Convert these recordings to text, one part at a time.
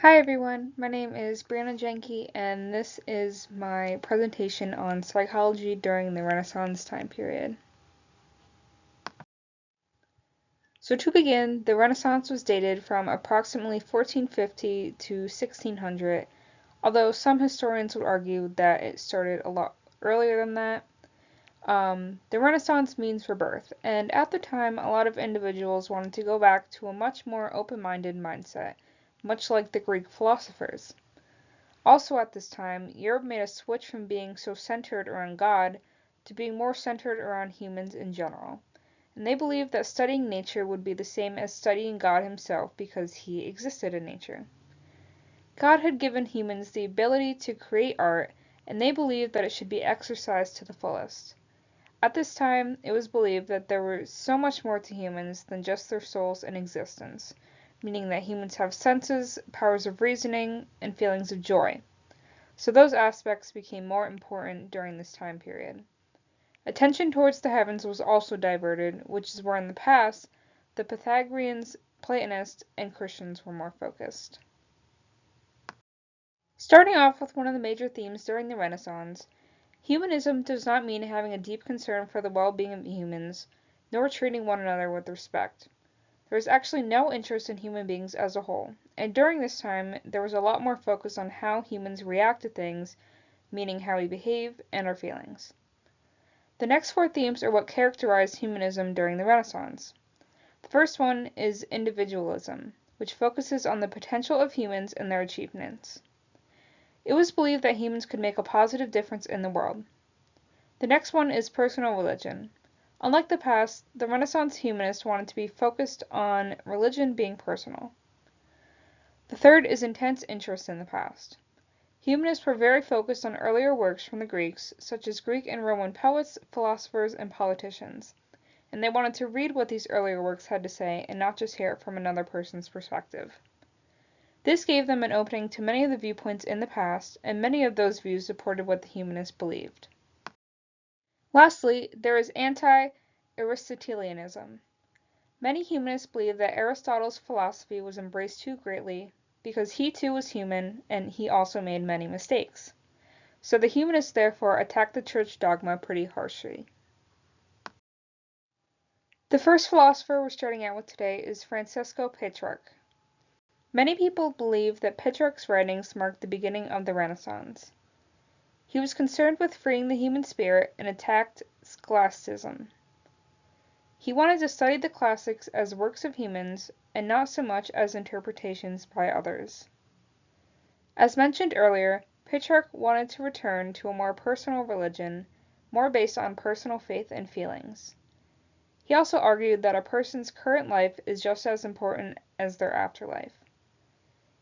Hi everyone, my name is Brianna Jenke and this is my presentation on psychology during the Renaissance time period. So to begin, the Renaissance was dated from approximately 1450 to 1600, although some historians would argue that it started a lot earlier than that. The Renaissance means rebirth, and at the time a lot of individuals wanted to go back to a much more open-minded mindset, much like the Greek philosophers. Also at this time, Europe made a switch from being so centered around God to being more centered around humans in general, and they believed that studying nature would be the same as studying God himself because he existed in nature. God had given humans the ability to create art, and they believed that it should be exercised to the fullest. At this time, it was believed that there was so much more to humans than just their souls and existence, meaning that humans have senses, powers of reasoning, and feelings of joy. So those aspects became more important during this time period. Attention towards the heavens was also diverted, which is where in the past the Pythagoreans, Platonists, and Christians were more focused. Starting off with one of the major themes during the Renaissance, humanism does not mean having a deep concern for the well-being of humans, nor treating one another with respect. There was actually no interest in human beings as a whole, and during this time there was a lot more focus on how humans react to things, meaning how we behave and our feelings. The next four themes are what characterized humanism during the Renaissance. The first one is individualism, which focuses on the potential of humans and their achievements. It was believed that humans could make a positive difference in the world. The next one is personal religion. Unlike the past, the Renaissance humanists wanted to be focused on religion being personal. The third is intense interest in the past. Humanists were very focused on earlier works from the Greeks, such as Greek and Roman poets, philosophers, and politicians, and they wanted to read what these earlier works had to say and not just hear it from another person's perspective. This gave them an opening to many of the viewpoints in the past, and many of those views supported what the humanists believed. Lastly, there is anti-Aristotelianism. Many humanists believe that Aristotle's philosophy was embraced too greatly because he too was human and he also made many mistakes. So the humanists therefore attacked the church dogma pretty harshly. The first philosopher we're starting out with today is Francesco Petrarch. Many people believe that Petrarch's writings marked the beginning of the Renaissance. He was concerned with freeing the human spirit and attacked scholasticism. He wanted to study the classics as works of humans and not so much as interpretations by others. As mentioned earlier, Petrarch wanted to return to a more personal religion, more based on personal faith and feelings. He also argued that a person's current life is just as important as their afterlife.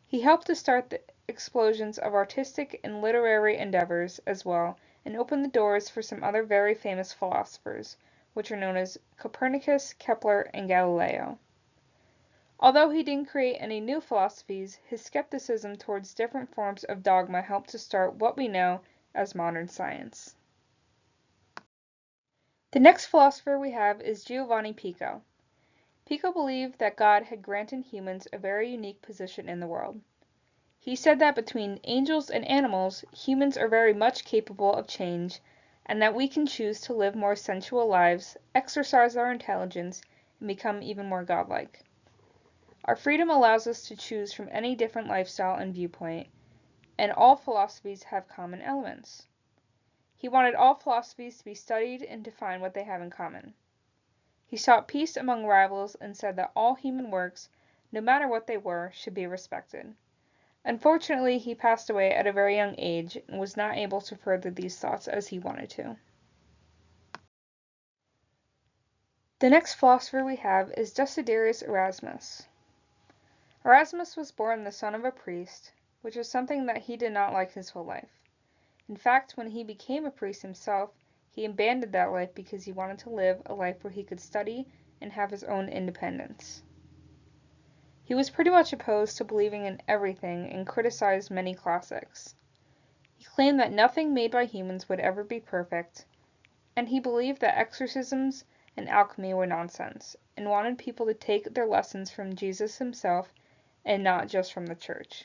He helped to start the explosions of artistic and literary endeavors as well, and opened the doors for some other very famous philosophers, which are known as Copernicus, Kepler, and Galileo. Although he didn't create any new philosophies, his skepticism towards different forms of dogma helped to start what we know as modern science. The next philosopher we have is Giovanni Pico. Pico believed that God had granted humans a very unique position in the world. He said that between angels and animals, humans are very much capable of change, and that we can choose to live more sensual lives, exercise our intelligence, and become even more godlike. Our freedom allows us to choose from any different lifestyle and viewpoint, and all philosophies have common elements. He wanted all philosophies to be studied and to find what they have in common. He sought peace among rivals and said that all human works, no matter what they were, should be respected. Unfortunately, he passed away at a very young age and was not able to further these thoughts as he wanted to. The next philosopher we have is Desiderius Erasmus. Erasmus was born the son of a priest, which was something that he did not like his whole life. In fact, when he became a priest himself, he abandoned that life because he wanted to live a life where he could study and have his own independence. He was pretty much opposed to believing in everything and criticized many classics. He claimed that nothing made by humans would ever be perfect, and he believed that exorcisms and alchemy were nonsense, and wanted people to take their lessons from Jesus himself and not just from the church.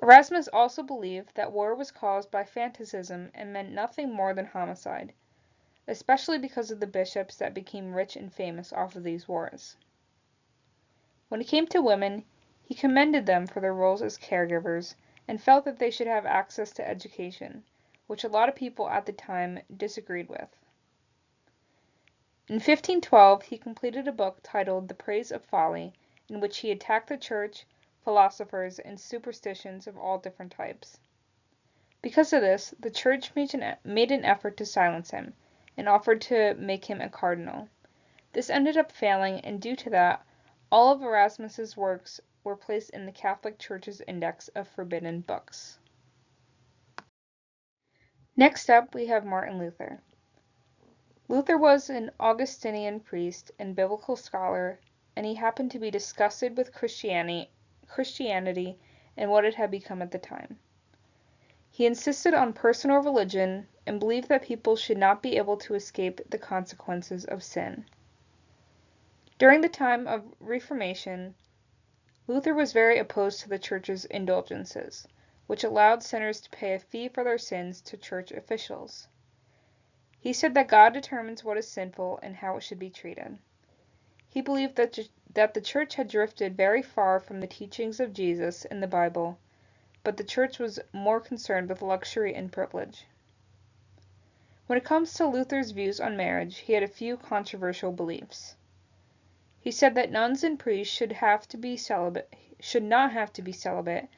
Erasmus also believed that war was caused by fanaticism and meant nothing more than homicide, especially because of the bishops that became rich and famous off of these wars. When it came to women, he commended them for their roles as caregivers and felt that they should have access to education, which a lot of people at the time disagreed with. In 1512 he completed a book titled The Praise of Folly, in which he attacked the church, philosophers, and superstitions of all different types. Because of this, the church made an effort to silence him, and offered to make him a cardinal. This ended up failing, and due to that, all of Erasmus's works were placed in the Catholic Church's index of forbidden books. Next up, we have Martin Luther. Luther was an Augustinian priest and biblical scholar, and he happened to be disgusted with Christianity and what it had become at the time. He insisted on personal religion and believed that people should not be able to escape the consequences of sin. During the time of Reformation, Luther was very opposed to the church's indulgences, which allowed sinners to pay a fee for their sins to church officials. He said that God determines what is sinful and how it should be treated. He believed that the church had drifted very far from the teachings of Jesus in the Bible, but the church was more concerned with luxury and privilege. When it comes to Luther's views on marriage, he had a few controversial beliefs. He said that nuns and priests should not have to be celibate,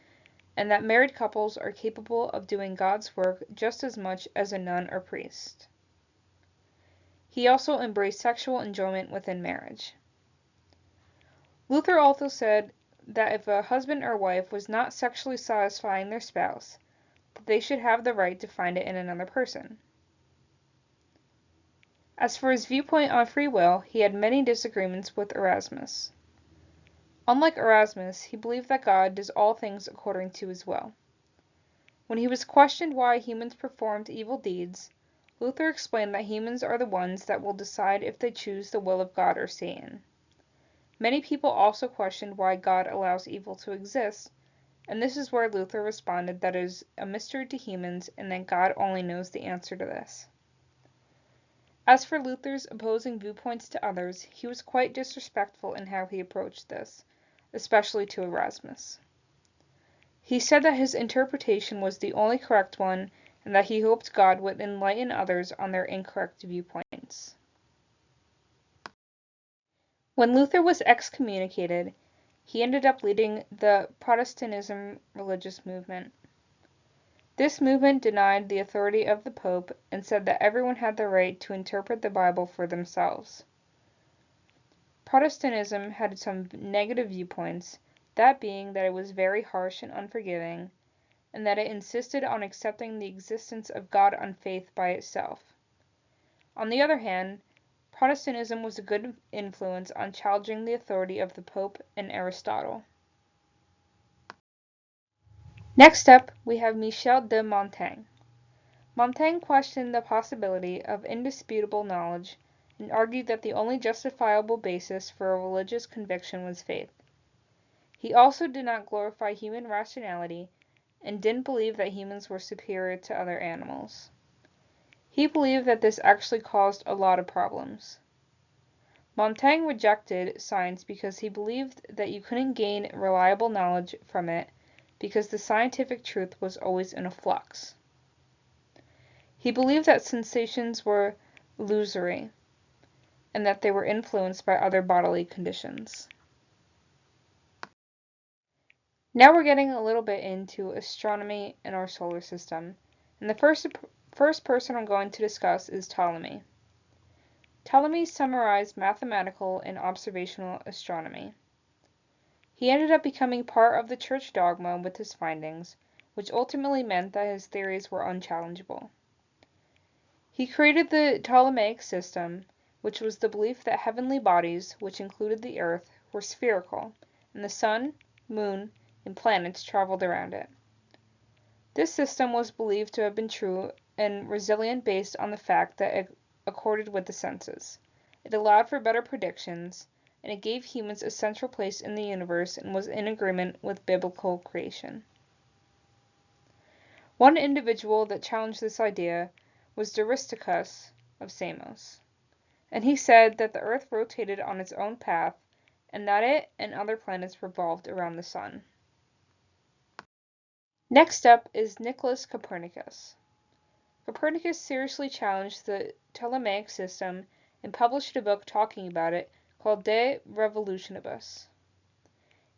and that married couples are capable of doing God's work just as much as a nun or priest. He also embraced sexual enjoyment within marriage. Luther also said that if a husband or wife was not sexually satisfying their spouse, that they should have the right to find it in another person. As for his viewpoint on free will, he had many disagreements with Erasmus. Unlike Erasmus, he believed that God does all things according to his will. When he was questioned why humans performed evil deeds, Luther explained that humans are the ones that will decide if they choose the will of God or Satan. Many people also questioned why God allows evil to exist, and this is where Luther responded that it is a mystery to humans and that God only knows the answer to this. As for Luther's opposing viewpoints to others, he was quite disrespectful in how he approached this, especially to Erasmus. He said that his interpretation was the only correct one and that he hoped God would enlighten others on their incorrect viewpoints. When Luther was excommunicated, he ended up leading the Protestantism religious movement. This movement denied the authority of the Pope and said that everyone had the right to interpret the Bible for themselves. Protestantism had some negative viewpoints, that being that it was very harsh and unforgiving, and that it insisted on accepting the existence of God on faith by itself. On the other hand, Protestantism was a good influence on challenging the authority of the Pope and Aristotle. Next up, we have Michel de Montaigne. Montaigne questioned the possibility of indisputable knowledge and argued that the only justifiable basis for a religious conviction was faith. He also did not glorify human rationality and didn't believe that humans were superior to other animals. He believed that this actually caused a lot of problems. Montaigne rejected science because he believed that you couldn't gain reliable knowledge from it because the scientific truth was always in a flux. He believed that sensations were illusory and that they were influenced by other bodily conditions. Now we're getting a little bit into astronomy and our solar system, and the first person I'm going to discuss is Ptolemy. Ptolemy summarized mathematical and observational astronomy. He ended up becoming part of the church dogma with his findings, which ultimately meant that his theories were unchallengeable. He created the Ptolemaic system, which was the belief that heavenly bodies, which included the Earth, were spherical, and the sun, moon, and planets traveled around it. This system was believed to have been true and resilient based on the fact that it accorded with the senses. It allowed for better predictions, and it gave humans a central place in the universe and was in agreement with biblical creation. One individual that challenged this idea was Aristarchus of Samos, and he said that the Earth rotated on its own path and that it and other planets revolved around the Sun. Next up is Nicholas Copernicus. Copernicus seriously challenged the Ptolemaic system and published a book talking about it called De Revolutionibus.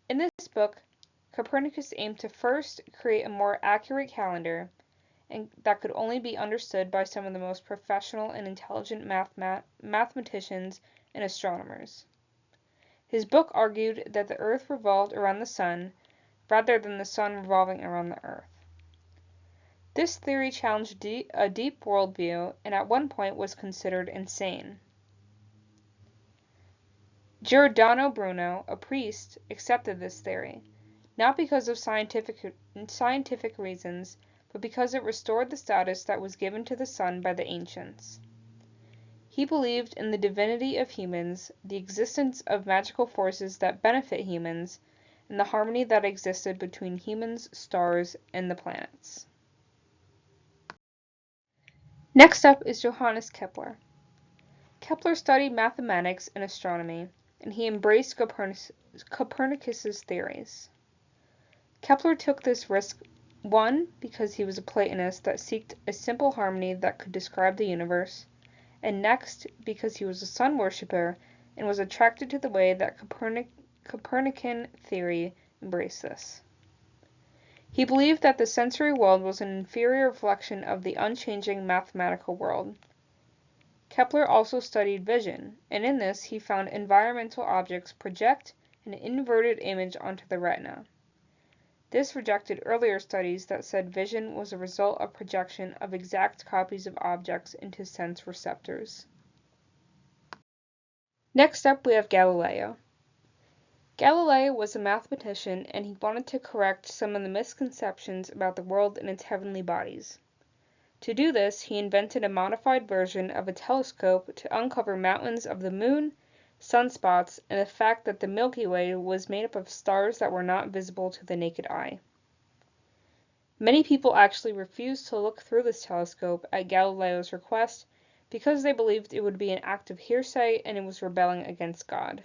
In this book, Copernicus aimed to first create a more accurate calendar and that could only be understood by some of the most professional and intelligent mathematicians and astronomers. His book argued that the Earth revolved around the Sun rather than the Sun revolving around the Earth. This theory challenged a deep worldview and at one point was considered insane. Giordano Bruno, a priest, accepted this theory, not because of scientific reasons, but because it restored the status that was given to the Sun by the ancients. He believed in the divinity of humans, the existence of magical forces that benefit humans, and the harmony that existed between humans, stars, and the planets. Next up is Johannes Kepler. Kepler studied mathematics and astronomy, and he embraced Copernicus's theories. Kepler took this risk, one, because he was a Platonist that sought a simple harmony that could describe the universe, and next, because he was a sun worshipper and was attracted to the way that Copernican theory embraced this. He believed that the sensory world was an inferior reflection of the unchanging mathematical world. Kepler also studied vision, and in this he found environmental objects project an inverted image onto the retina. This rejected earlier studies that said vision was a result of projection of exact copies of objects into sense receptors. Next up we have Galileo. Galileo was a mathematician and he wanted to correct some of the misconceptions about the world and its heavenly bodies. To do this, he invented a modified version of a telescope to uncover mountains of the moon, sunspots, and the fact that the Milky Way was made up of stars that were not visible to the naked eye. Many people actually refused to look through this telescope at Galileo's request because they believed it would be an act of heresy and it was rebelling against God.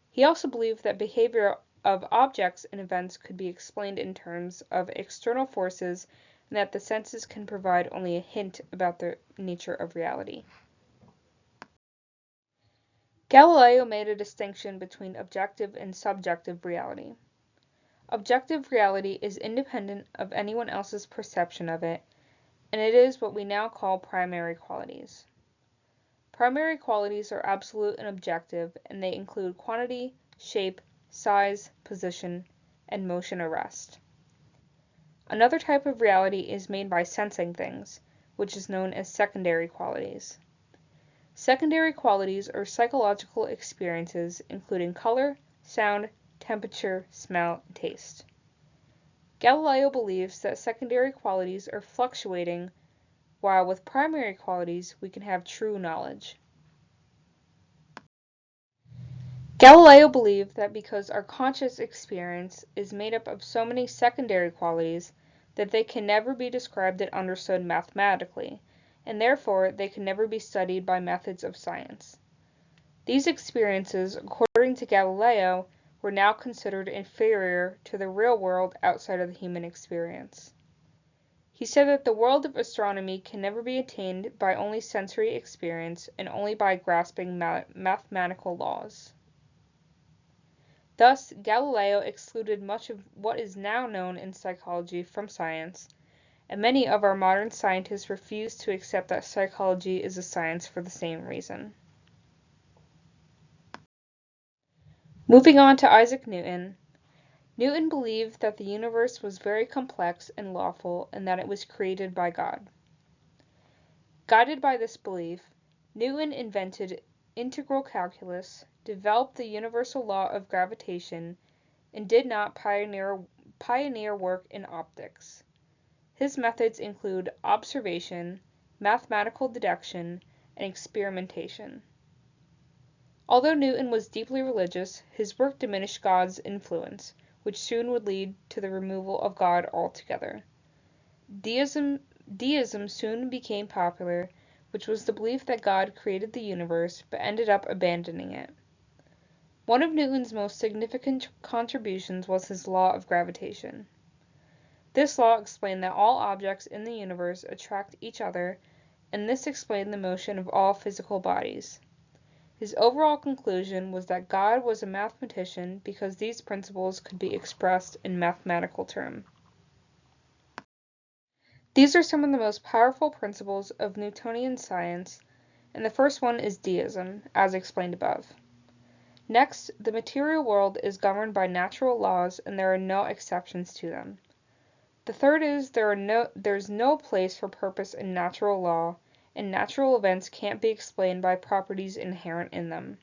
He also believed that behavior of objects and events could be explained in terms of external forces and that the senses can provide only a hint about the nature of reality. Galileo made a distinction between objective and subjective reality. Objective reality is independent of anyone else's perception of it, and it is what we now call primary qualities. Primary qualities are absolute and objective, and they include quantity, shape, size, position, and motion or rest. Another type of reality is made by sensing things, which is known as secondary qualities. Secondary qualities are psychological experiences including color, sound, temperature, smell, and taste. Galileo believes that secondary qualities are fluctuating, while with primary qualities we can have true knowledge. Galileo believed that because our conscious experience is made up of so many secondary qualities that they can never be described and understood mathematically, and therefore they can never be studied by methods of science. These experiences, according to Galileo, were now considered inferior to the real world outside of the human experience. He said that the world of astronomy can never be attained by only sensory experience and only by grasping mathematical laws. Thus, Galileo excluded much of what is now known in psychology from science, and many of our modern scientists refuse to accept that psychology is a science for the same reason. Moving on to Isaac Newton. Newton believed that the universe was very complex and lawful and that it was created by God. Guided by this belief, Newton invented integral calculus, developed the universal law of gravitation, and did not pioneer work in optics. His methods include observation, mathematical deduction, and experimentation. Although Newton was deeply religious, his work diminished God's influence, which soon would lead to the removal of God altogether. Deism, deism soon became popular, which was the belief that God created the universe but ended up abandoning it. One of Newton's most significant contributions was his law of gravitation. This law explained that all objects in the universe attract each other, and this explained the motion of all physical bodies. His overall conclusion was that God was a mathematician because these principles could be expressed in mathematical terms. These are some of the most powerful principles of Newtonian science, and the first one is deism, as explained above. Next, the material world is governed by natural laws and there are no exceptions to them. The third is there's no place for purpose in natural law, and natural events can't be explained by properties inherent in them.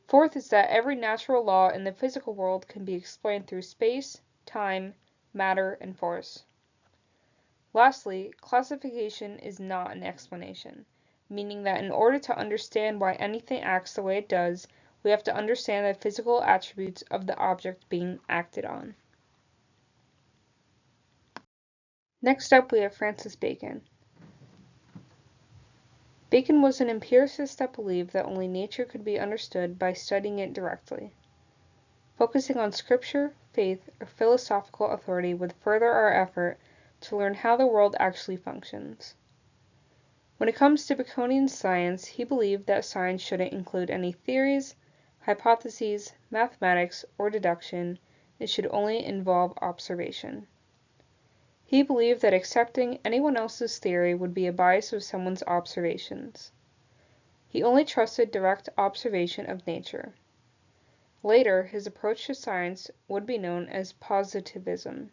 Fourth is that every natural law in the physical world can be explained through space, time, matter, and force. Lastly, classification is not an explanation, meaning that in order to understand why anything acts the way it does, we have to understand the physical attributes of the object being acted on. Next up, we have Francis Bacon. Bacon was an empiricist that believed that only nature could be understood by studying it directly. Focusing on scripture, faith, or philosophical authority would further our effort to learn how the world actually functions. When it comes to Baconian science, he believed that science shouldn't include any theories, hypotheses, mathematics, or deduction. It should only involve observation. He believed that accepting anyone else's theory would be a bias of someone's observations. He only trusted direct observation of nature. Later, his approach to science would be known as positivism,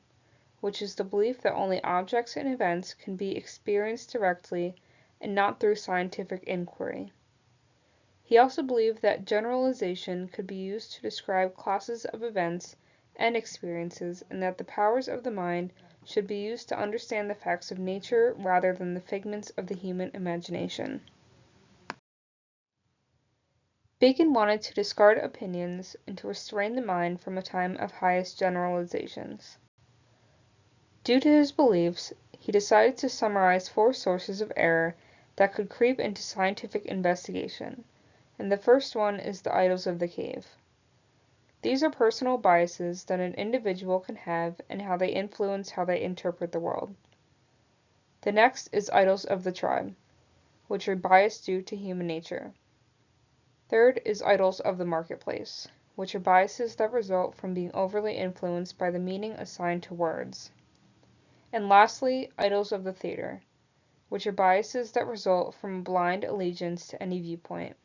which is the belief that only objects and events can be experienced directly and not through scientific inquiry. He also believed that generalization could be used to describe classes of events and experiences, and that the powers of the mind should be used to understand the facts of nature rather than the figments of the human imagination. Bacon wanted to discard opinions and to restrain the mind from a time of highest generalizations. Due to his beliefs, he decided to summarize 4 sources of error that could creep into scientific investigation, and the first one is the idols of the cave. These are personal biases that an individual can have and how they influence how they interpret the world. The next is idols of the tribe, which are biased due to human nature. Third is idols of the marketplace, which are biases that result from being overly influenced by the meaning assigned to words. And lastly, idols of the theater, which are biases that result from a blind allegiance to any viewpoint.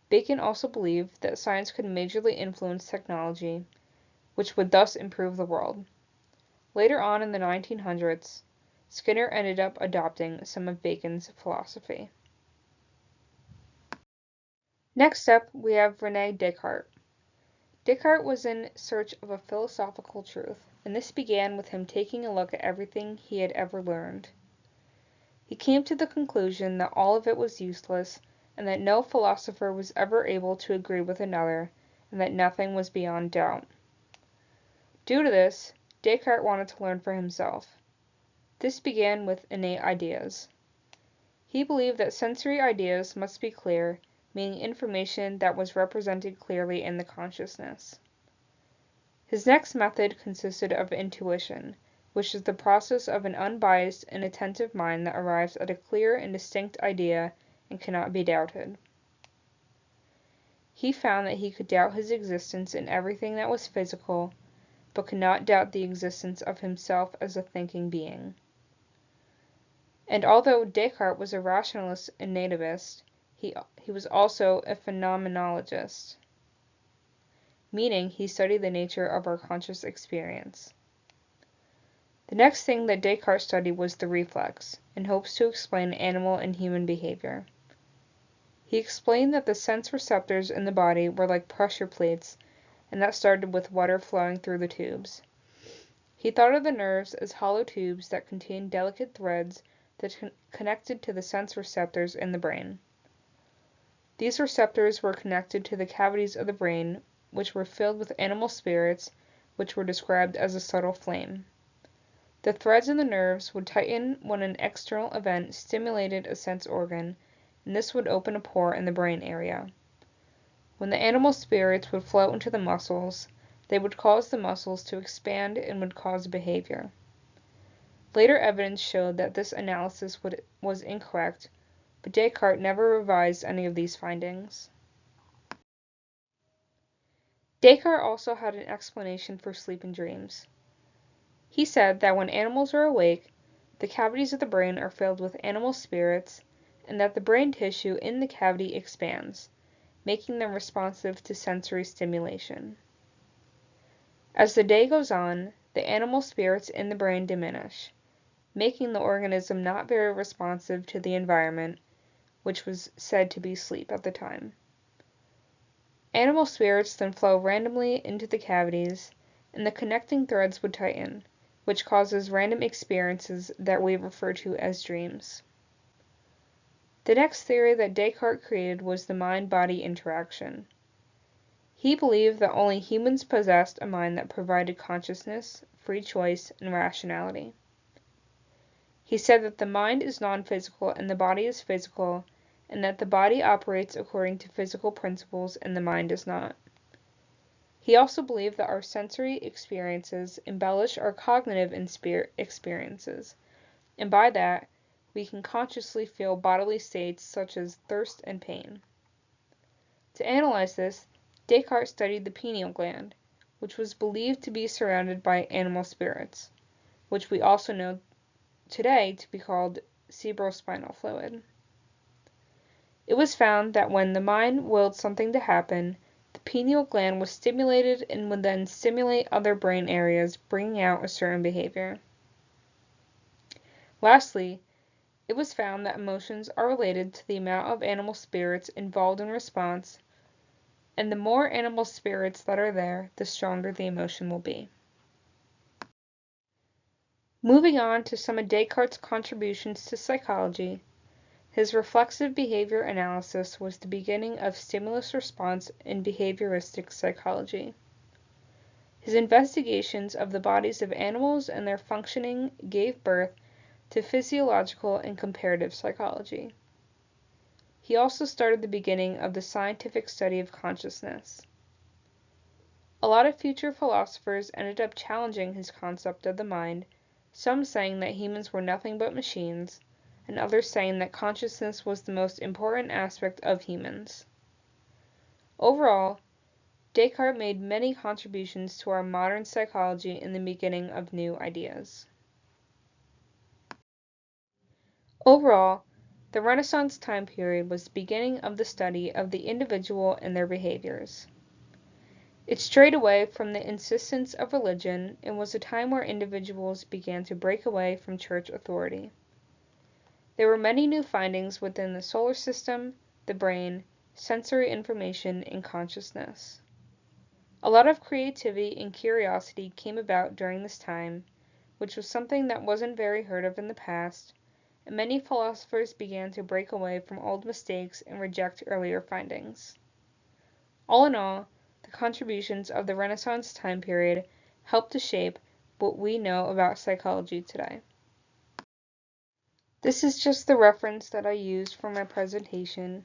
Bacon also believed that science could majorly influence technology, which would thus improve the world. Later on in the 1900s, Skinner ended up adopting some of Bacon's philosophy. Next up, we have René Descartes. Descartes was in search of a philosophical truth, and this began with him taking a look at everything he had ever learned. He came to the conclusion that all of it was useless, and that no philosopher was ever able to agree with another, and that nothing was beyond doubt. Due to this, Descartes wanted to learn for himself. This began with innate ideas. He believed that sensory ideas must be clear, meaning information that was represented clearly in the consciousness. His next method consisted of intuition, which is the process of an unbiased and attentive mind that arrives at a clear and distinct idea and cannot be doubted. He found that he could doubt his existence in everything that was physical, but could not doubt the existence of himself as a thinking being. And although Descartes was a rationalist and nativist, he was also a phenomenologist, meaning he studied the nature of our conscious experience. The next thing that Descartes studied was the reflex, in hopes to explain animal and human behavior. He explained that the sense receptors in the body were like pressure plates, and that started with water flowing through the tubes. He thought of the nerves as hollow tubes that contained delicate threads that connected to the sense receptors in the brain. These receptors were connected to the cavities of the brain, which were filled with animal spirits, which were described as a subtle flame. The threads in the nerves would tighten when an external event stimulated a sense organ, and this would open a pore in the brain area. When the animal spirits would float into the muscles, they would cause the muscles to expand and would cause behavior. Later evidence showed that this analysis was incorrect, but Descartes never revised any of these findings. Descartes also had an explanation for sleep and dreams. He said that when animals are awake, the cavities of the brain are filled with animal spirits, and that the brain tissue in the cavity expands, making them responsive to sensory stimulation. As the day goes on, the animal spirits in the brain diminish, making the organism not very responsive to the environment, which was said to be sleep at the time. Animal spirits then flow randomly into the cavities, and the connecting threads would tighten, which causes random experiences that we refer to as dreams. The next theory that Descartes created was the mind-body interaction. He believed that only humans possessed a mind that provided consciousness, free choice, and rationality. He said that the mind is non-physical and the body is physical, and that the body operates according to physical principles and the mind does not. He also believed that our sensory experiences embellish our cognitive experiences, and by that, we can consciously feel bodily states such as thirst and pain. To analyze this, Descartes studied the pineal gland, which was believed to be surrounded by animal spirits, which we also know today to be called cerebrospinal fluid. It was found that when the mind willed something to happen, the pineal gland was stimulated and would then stimulate other brain areas, bringing out a certain behavior. Lastly, it was found that emotions are related to the amount of animal spirits involved in response, and the more animal spirits that are there, the stronger the emotion will be. Moving on to some of Descartes' contributions to psychology, his reflexive behavior analysis was the beginning of stimulus response in behavioristic psychology. His investigations of the bodies of animals and their functioning gave birth to physiological and comparative psychology. He also started the beginning of the scientific study of consciousness. A lot of future philosophers ended up challenging his concept of the mind, some saying that humans were nothing but machines, and others saying that consciousness was the most important aspect of humans. Overall, Descartes made many contributions to our modern psychology in the beginning of new ideas. Overall, the Renaissance time period was the beginning of the study of the individual and their behaviors. It strayed away from the insistence of religion and was a time where individuals began to break away from church authority. There were many new findings within the solar system, the brain, sensory information, and consciousness. A lot of creativity and curiosity came about during this time, which was something that wasn't very heard of in the past, and many philosophers began to break away from old mistakes and reject earlier findings. All in all, the contributions of the Renaissance time period helped to shape what we know about psychology today. This is just the reference that I used for my presentation.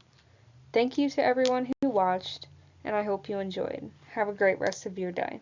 Thank you to everyone who watched, and I hope you enjoyed. Have a great rest of your day.